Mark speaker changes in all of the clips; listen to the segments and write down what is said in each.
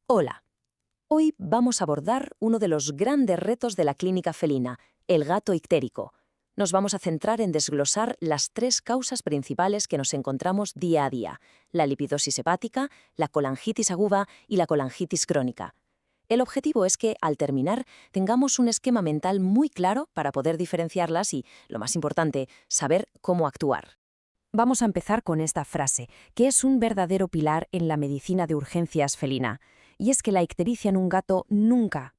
Speaker 1: Hola, hoy vamos a abordar uno de los grandes retos de la clínica felina, el gato ictérico. Nos vamos a centrar en desglosar las tres causas principales que nos encontramos día a día: la lipidosis hepática, la colangitis aguda y la colangitis crónica. El objetivo es que, al terminar, tengamos un esquema mental muy claro para poder diferenciarlas y, lo más importante, saber cómo actuar. Vamos a empezar con esta frase, que es un verdadero pilar en la medicina de urgencias felina. Y es que la ictericia en un gato nunca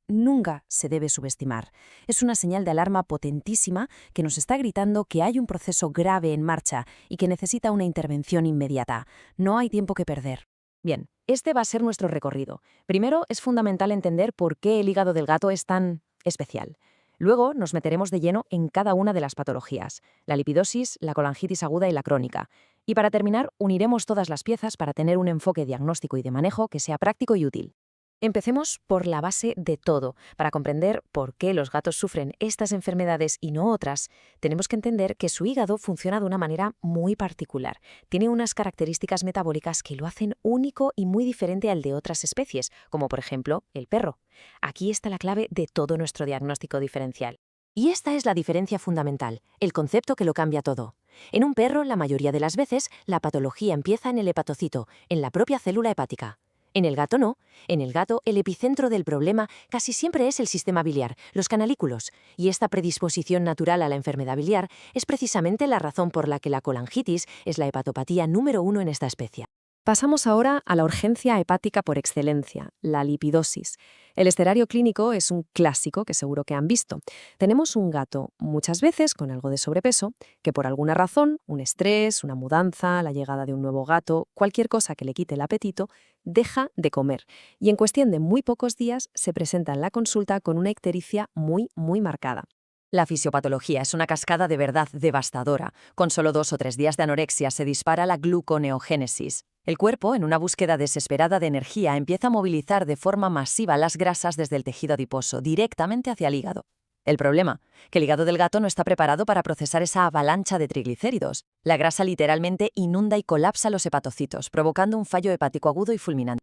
Speaker 1: se debe subestimar. Es una señal de alarma potentísima que nos está gritando que hay un proceso grave en marcha y que necesita una intervención inmediata. No hay tiempo que perder. Bien, este va a ser nuestro recorrido. Primero, es fundamental entender por qué el hígado del gato es tan especial. Luego nos meteremos de lleno en cada una de las patologías: la lipidosis, la colangitis aguda y la crónica. Y para terminar, uniremos todas las piezas para tener un enfoque diagnóstico y de manejo que sea práctico y útil. Empecemos por la base de todo. Para comprender por qué los gatos sufren estas enfermedades y no otras, tenemos que entender que su hígado funciona de una manera muy particular. Tiene unas características metabólicas que lo hacen único y muy diferente al de otras especies, como por ejemplo el perro. Aquí está la clave de todo nuestro diagnóstico diferencial. Y esta es la diferencia fundamental, el concepto que lo cambia todo. En un perro, la mayoría de las veces, la patología empieza en el hepatocito, en la propia célula hepática. En el gato no. En el gato, el epicentro del problema casi siempre es el sistema biliar, los canalículos, y esta predisposición natural a la enfermedad biliar es precisamente la razón por la que la colangitis es la hepatopatía número 1 en esta especie. Pasamos ahora a la urgencia hepática por excelencia, la lipidosis. El escenario clínico es un clásico que seguro que han visto. Tenemos un gato, muchas veces con algo de sobrepeso, que por alguna razón, un estrés, una mudanza, la llegada de un nuevo gato, cualquier cosa que le quite el apetito, deja de comer. Y en cuestión de muy pocos días se presenta en la consulta con una ictericia muy marcada. La fisiopatología es una cascada de verdad devastadora. Con solo 2 o 3 días de anorexia se dispara la gluconeogénesis. El cuerpo, en una búsqueda desesperada de energía, empieza a movilizar de forma masiva las grasas desde el tejido adiposo, directamente hacia el hígado. El problema, que el hígado del gato no está preparado para procesar esa avalancha de triglicéridos. La grasa literalmente inunda y colapsa los hepatocitos, provocando un fallo hepático agudo y fulminante.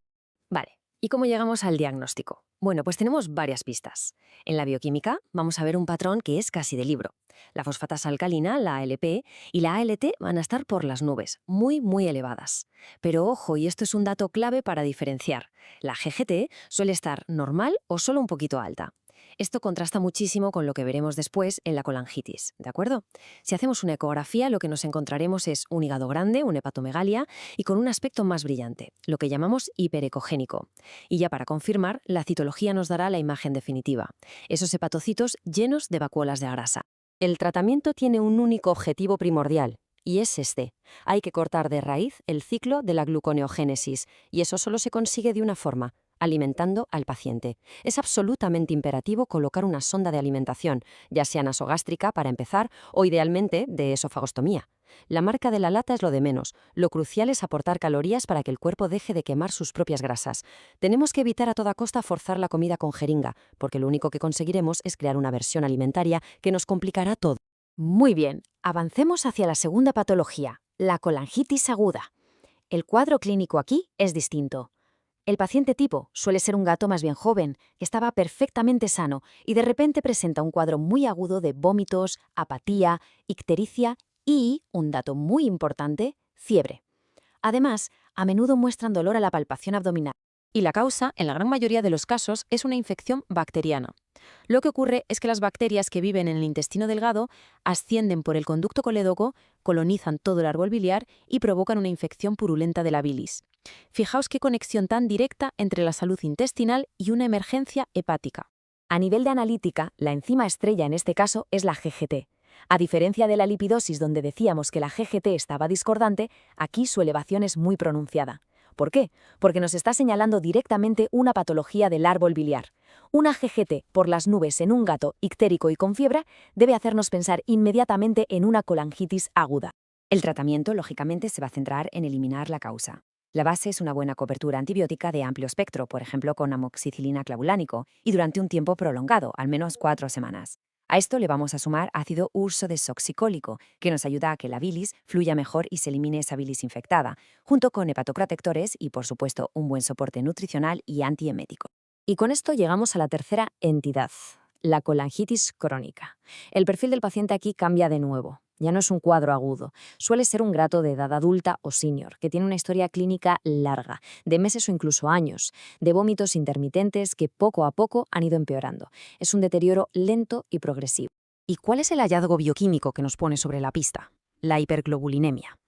Speaker 1: Vale, ¿y cómo llegamos al diagnóstico? Bueno, pues tenemos varias pistas. En la bioquímica vamos a ver un patrón que es casi de libro. La fosfatasa alcalina, la ALP, y la ALT van a estar por las nubes, muy elevadas. Pero ojo, y esto es un dato clave para diferenciar. La GGT suele estar normal o solo un poquito alta. Esto contrasta muchísimo con lo que veremos después en la colangitis, ¿de acuerdo? Si hacemos una ecografía, lo que nos encontraremos es un hígado grande, una hepatomegalia, y con un aspecto más brillante, lo que llamamos hiperecogénico. Y ya para confirmar, la citología nos dará la imagen definitiva: esos hepatocitos llenos de vacuolas de grasa. El tratamiento tiene un único objetivo primordial, y es este: hay que cortar de raíz el ciclo de la gluconeogénesis, y eso solo se consigue de una forma: alimentando al paciente. Es absolutamente imperativo colocar una sonda de alimentación, ya sea nasogástrica para empezar o idealmente de esofagostomía. La marca de la lata es lo de menos. Lo crucial es aportar calorías para que el cuerpo deje de quemar sus propias grasas. Tenemos que evitar a toda costa forzar la comida con jeringa, porque lo único que conseguiremos es crear una versión alimentaria que nos complicará todo. Muy bien, avancemos hacia la segunda patología, la colangitis aguda. El cuadro clínico aquí es distinto. El paciente tipo suele ser un gato más bien joven, que estaba perfectamente sano y de repente presenta un cuadro muy agudo de vómitos, apatía, ictericia y, un dato muy importante, fiebre. Además, a menudo muestran dolor a la palpación abdominal. Y la causa, en la gran mayoría de los casos, es una infección bacteriana. Lo que ocurre es que las bacterias que viven en el intestino delgado ascienden por el conducto colédoco, colonizan todo el árbol biliar y provocan una infección purulenta de la bilis. Fijaos qué conexión tan directa entre la salud intestinal y una emergencia hepática. A nivel de analítica, la enzima estrella en este caso es la GGT. A diferencia de la lipidosis, donde decíamos que la GGT estaba discordante, aquí su elevación es muy pronunciada. ¿Por qué? Porque nos está señalando directamente una patología del árbol biliar. Una GGT por las nubes en un gato ictérico y con fiebre debe hacernos pensar inmediatamente en una colangitis aguda. El tratamiento, lógicamente, se va a centrar en eliminar la causa. La base es una buena cobertura antibiótica de amplio espectro, por ejemplo con amoxicilina clavulánico, y durante un tiempo prolongado, al menos 4 semanas.
Speaker 2: A esto le vamos a sumar ácido ursodesoxicólico, que nos ayuda a que la bilis fluya mejor y se elimine esa bilis infectada, junto con hepatoprotectores y, por supuesto, un buen soporte nutricional y antiemético.
Speaker 1: Y con esto llegamos a la tercera entidad, la colangitis crónica. El perfil del paciente aquí cambia de nuevo. Ya no es un cuadro agudo, suele ser un grato de edad adulta o senior, que tiene una historia clínica larga, de meses o incluso años, de vómitos intermitentes que poco a poco han ido empeorando. Es un deterioro lento y progresivo.
Speaker 2: ¿Y cuál es el hallazgo bioquímico que nos pone sobre la pista? La hiperglobulinemia.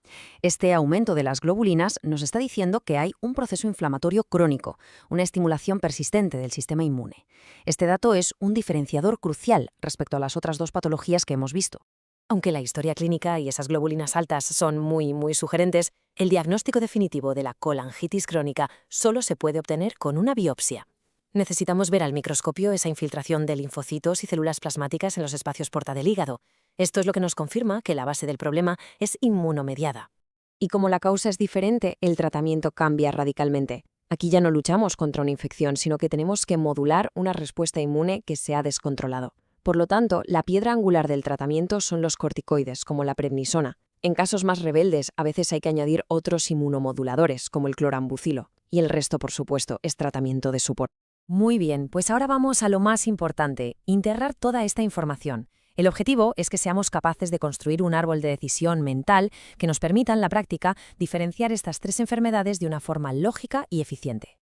Speaker 2: Este aumento de las globulinas nos está diciendo que hay un proceso inflamatorio crónico, una estimulación persistente del sistema inmune. Este dato es un diferenciador crucial respecto a las otras dos patologías que hemos visto.
Speaker 1: Aunque la historia clínica y esas globulinas altas son muy sugerentes, el diagnóstico definitivo de la colangitis crónica solo se puede obtener con una biopsia. Necesitamos ver al microscopio esa infiltración de linfocitos y células plasmáticas en los espacios porta del hígado. Esto es lo que nos confirma que la base del problema es inmunomediada. Y como la causa es diferente, el tratamiento cambia radicalmente. Aquí ya no luchamos contra una infección, sino que tenemos que modular una respuesta inmune que se ha descontrolado. Por lo tanto, la piedra angular del tratamiento son los corticoides, como la prednisona. En casos más rebeldes, a veces hay que añadir otros inmunomoduladores, como el clorambucilo. Y el resto, por supuesto, es tratamiento de soporte. Muy bien, pues ahora vamos a lo más importante, integrar toda esta información. El objetivo es que seamos capaces de construir un árbol de decisión mental que nos permita en la práctica diferenciar estas tres enfermedades de una forma lógica y eficiente.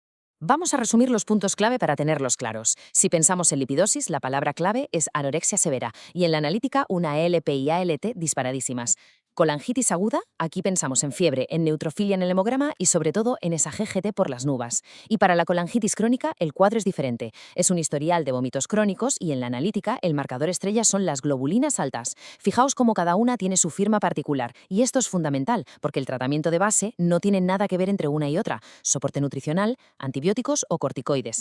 Speaker 1: Vamos a resumir los puntos clave para tenerlos claros. Si pensamos en lipidosis, la palabra clave es anorexia severa y en la analítica una LP y ALT disparadísimas. Colangitis aguda, aquí pensamos en fiebre, en neutrofilia en el hemograma y sobre todo en esa GGT por las nubes. Y para la colangitis crónica el cuadro es diferente. Es un historial de vómitos crónicos y en la analítica el marcador estrella son las globulinas altas. Fijaos cómo cada una tiene su firma particular y esto es fundamental porque el tratamiento de base no tiene nada que ver entre una y otra. Soporte nutricional, antibióticos o corticoides.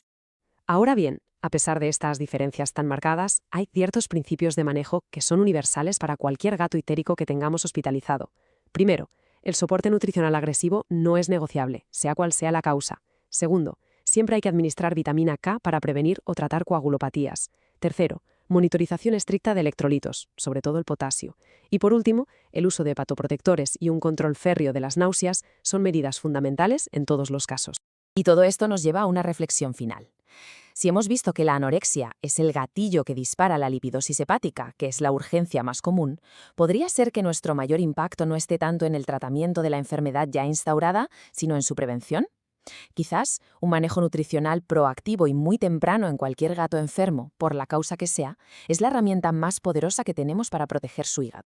Speaker 3: Ahora bien, a pesar de estas diferencias tan marcadas, hay ciertos principios de manejo que son universales para cualquier gato itérico que tengamos hospitalizado. Primero, el soporte nutricional agresivo no es negociable, sea cual sea la causa. Segundo, siempre hay que administrar vitamina K para prevenir o tratar coagulopatías. Tercero, monitorización estricta de electrolitos, sobre todo el potasio. Y por último, el uso de hepatoprotectores y un control férreo de las náuseas son medidas fundamentales en todos los casos.
Speaker 1: Y todo esto nos lleva a una reflexión final. Si hemos visto que la anorexia es el gatillo que dispara la lipidosis hepática, que es la urgencia más común, ¿podría ser que nuestro mayor impacto no esté tanto en el tratamiento de la enfermedad ya instaurada, sino en su prevención? Quizás un manejo nutricional proactivo y muy temprano en cualquier gato enfermo, por la causa que sea, es la herramienta más poderosa que tenemos para proteger su hígado.